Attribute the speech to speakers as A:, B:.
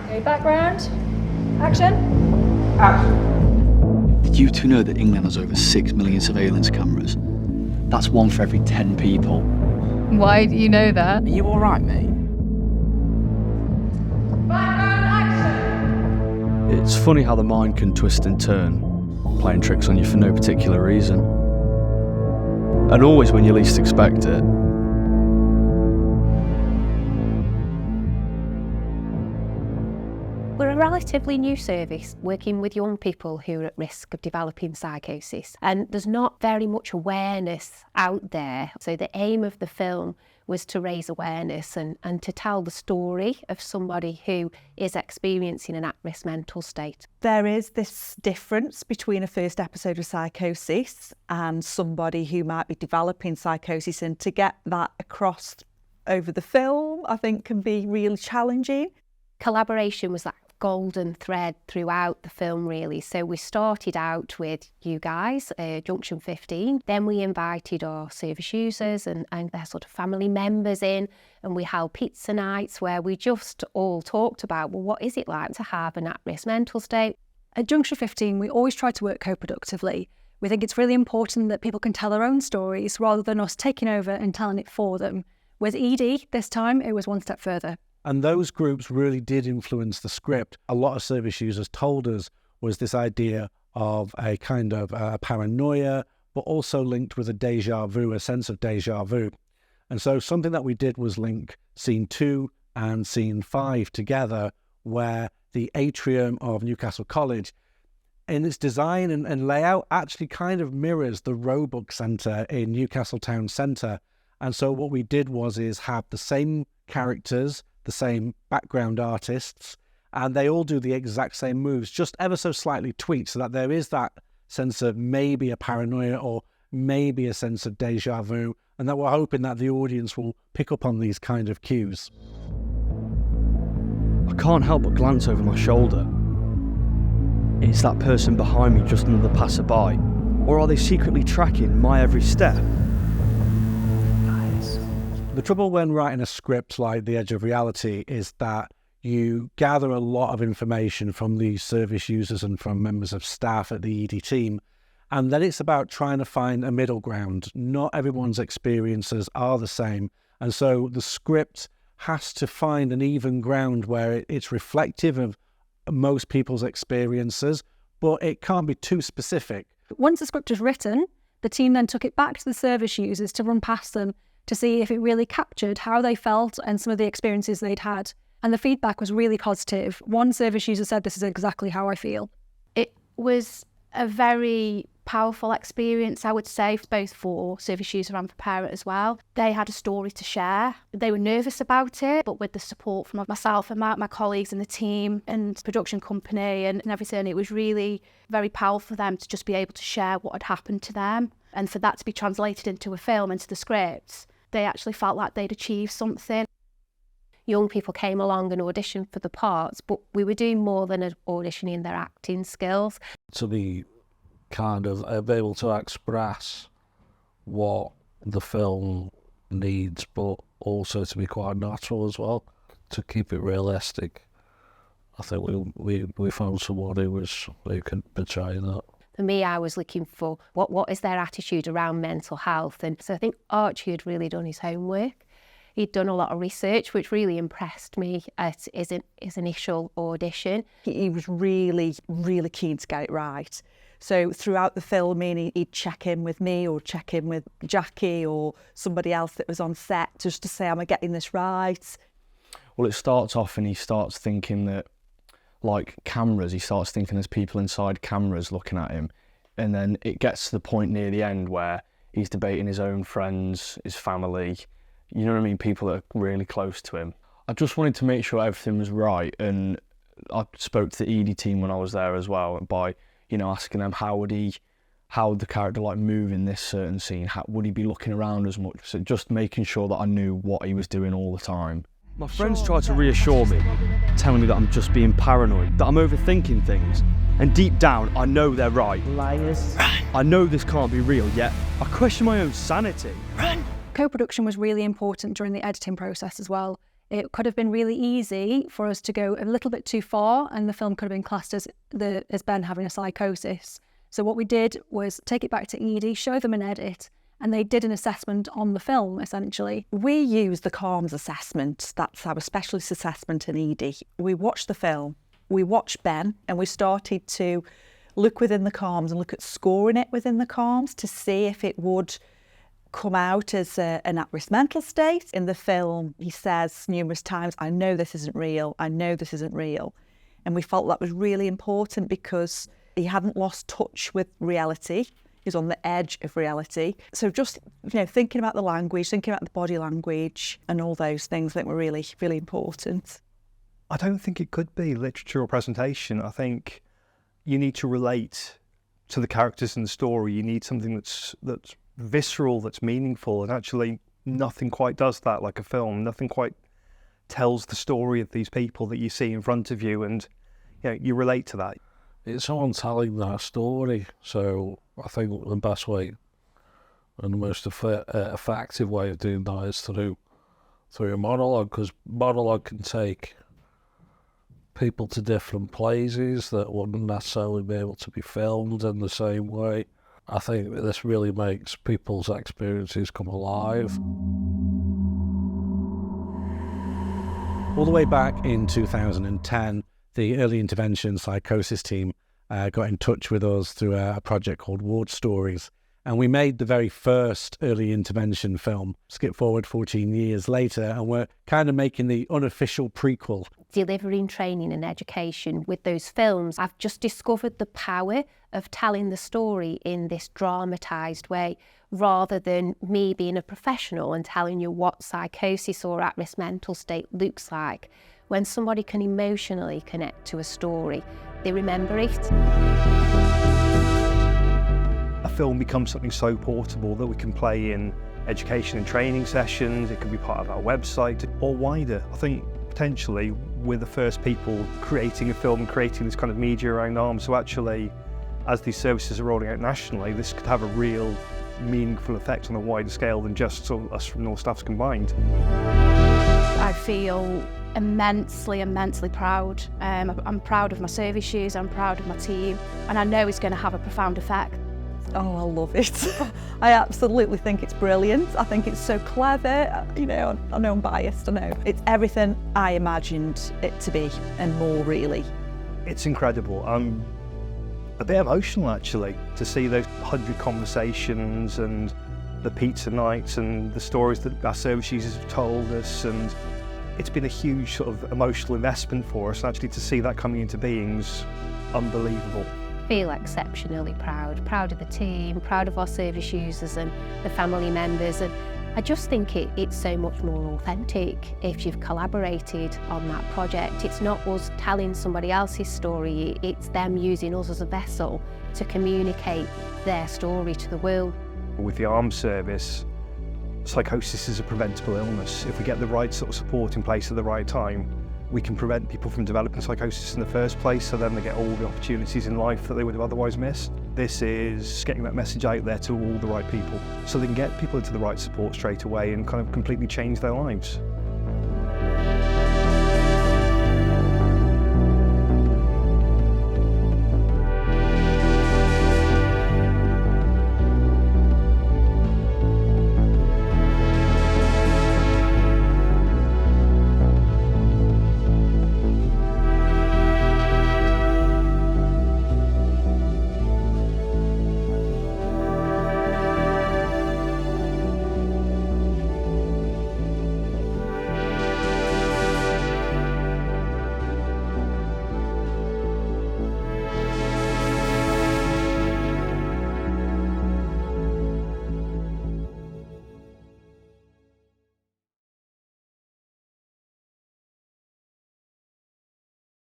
A: Okay, background. Action.
B: Did you two know that England has over 6 million surveillance cameras? That's one for every 10 people.
A: Why do you know that?
C: Are you all right, mate?
A: Background action.
D: It's funny how the mind can twist and turn, playing tricks on you for no particular reason. And always when you least expect it.
E: We're a relatively new service working with young people who are at risk of developing psychosis, and there's not very much awareness out there. So the aim of the film was to raise awareness and to tell the story of somebody who is experiencing an at-risk mental state.
F: There is this difference between a first episode of psychosis and somebody who might be developing psychosis, and to get that across over the film, I think, can be really challenging.
E: Collaboration was that golden thread throughout the film, really. So we started out with you guys, Junction 15. Then we invited our service users and their sort of family members in, and we held pizza nights where we just all talked about, well, what is it like to have an at-risk mental state?
G: At Junction 15, we always try to work co-productively. We think it's really important that people can tell their own stories rather than us taking over and telling it for them. With EDIE, this time, it was one step further.
H: And those groups really did influence the script. A lot of service users told us was this idea of a kind of paranoia, but also linked with a déjà vu, a sense of déjà vu. And so something that we did was link scene 2 and scene 5 together, where the atrium of Newcastle College, in its design and layout, actually kind of mirrors the Roebuck Centre in Newcastle Town Centre. And so what we did was have the same characters, the same background artists, and they all do the exact same moves, just ever so slightly tweaked, so that there is that sense of maybe a paranoia or maybe a sense of déjà vu, and that we're hoping that the audience will pick up on these kind of cues.
D: I can't help but glance over my shoulder. Is that person behind me just another passerby? Or are they secretly tracking my every step?
H: The trouble when writing a script like The Edge of Reality is that you gather a lot of information from the service users and from members of staff at the ED team, and then it's about trying to find a middle ground. Not everyone's experiences are the same, and so the script has to find an even ground where it's reflective of most people's experiences, but it can't be too specific.
G: Once the script was written, the team then took it back to the service users to run past them to see if it really captured how they felt and some of the experiences they'd had. And the feedback was really positive. One service user said, "This is exactly how I feel."
I: It was a very powerful experience, I would say, both for service user and for parent as well. They had a story to share. They were nervous about it, but with the support from myself and my colleagues and the team and production company and everything, it was really very powerful for them to just be able to share what had happened to them. And for that to be translated into a film, into the scripts, they actually felt like they'd achieved something.
E: Young people came along and auditioned for the parts, but we were doing more than auditioning their acting skills.
C: To be kind of able to express what the film needs, but also to be quite natural as well, to keep it realistic. I think we found someone who could portray that.
E: For me, I was looking for what is their attitude around mental health. And so I think Archie had really done his homework. He'd done a lot of research, which really impressed me at his initial audition.
F: He was really, really keen to get it right. So throughout the filming, he'd check in with me or check in with Jackie or somebody else that was on set just to say, am I getting this right?
D: Well, it starts off and he starts thinking that, like cameras, he starts thinking there's people inside cameras looking at him. And then it gets to the point near the end where he's debating his own friends, his family, you know what I mean, people that are really close to him. I just wanted to make sure everything was right, and I spoke to the ED team when I was there as well by, asking them how would the character like move in this certain scene, would he be looking around as much, so just making sure that I knew what he was doing all the time. My friends try to reassure me, telling me that I'm just being paranoid, that I'm overthinking things. And deep down, I know they're right.
C: Liars.
D: I know this can't be real, yet I question my own sanity.
G: Co-production was really important during the editing process as well. It could have been really easy for us to go a little bit too far, and the film could have been classed as Ben having a psychosis. So what we did was take it back to EDIE, show them an edit, and they did an assessment on the film, essentially.
F: We use the CALMS assessment. That's our specialist assessment in EDIE. We watched the film, we watched Ben, and we started to look within the CALMS and look at scoring it within the CALMS to see if it would come out as an at-risk mental state. In the film, he says numerous times, I know this isn't real, I know this isn't real. And we felt that was really important because he hadn't lost touch with reality. He was on the edge of reality. So just, thinking about the language, thinking about the body language and all those things I think were really, really important.
J: I don't think it could be literature or presentation. I think you need to relate to the characters in the story. You need something that's visceral, that's meaningful, and actually nothing quite does that like a film. Nothing quite tells the story of these people that you see in front of you, and you relate to that.
C: It's someone telling that story, so I think the best way and the most effective way of doing that is through a monologue, because monologue can take people to different places that wouldn't necessarily be able to be filmed in the same way. I think this really makes people's experiences come alive.
H: All the way back in 2010, the early intervention psychosis team got in touch with us through a project called Ward Stories. And we made the very first early intervention film, skip forward 14 years later, and we're kind of making the unofficial prequel.
E: Delivering training and education with those films, I've just discovered the power of telling the story in this dramatised way, rather than me being a professional and telling you what psychosis or at-risk mental state looks like. When somebody can emotionally connect to a story, they remember it.
J: A film becomes something so portable that we can play in education and training sessions. It can be part of our website or wider. I think potentially we're the first people creating a film and creating this kind of media around arms. So actually, as these services are rolling out nationally, this could have a real meaningful effect on a wider scale than just sort of us from North Staffs combined.
I: I feel immensely proud. I'm proud of my service users, I'm proud of my team, and I know it's going to have a profound effect.
F: Oh, I love it. I absolutely think it's brilliant. I think it's so clever. I know I'm biased, I know. It's everything I imagined it to be and more, really.
J: It's incredible. I'm a bit emotional, actually, to see those 100 conversations and the pizza nights and the stories that our service users have told us, and it's been a huge sort of emotional investment for us. Actually, to see that coming into being's unbelievable.
E: Feel exceptionally proud of the team, proud of our service users and the family members, and I just think it's so much more authentic if you've collaborated on that project. It's not us telling somebody else's story, it's them using us as a vessel to communicate their story to the world.
J: With the arms service, psychosis is a preventable illness. If we get the right sort of support in place at the right time, we can prevent people from developing psychosis in the first place, so then they get all the opportunities in life that they would have otherwise missed. This is getting that message out there to all the right people, so they can get people into the right support straight away and kind of completely change their lives.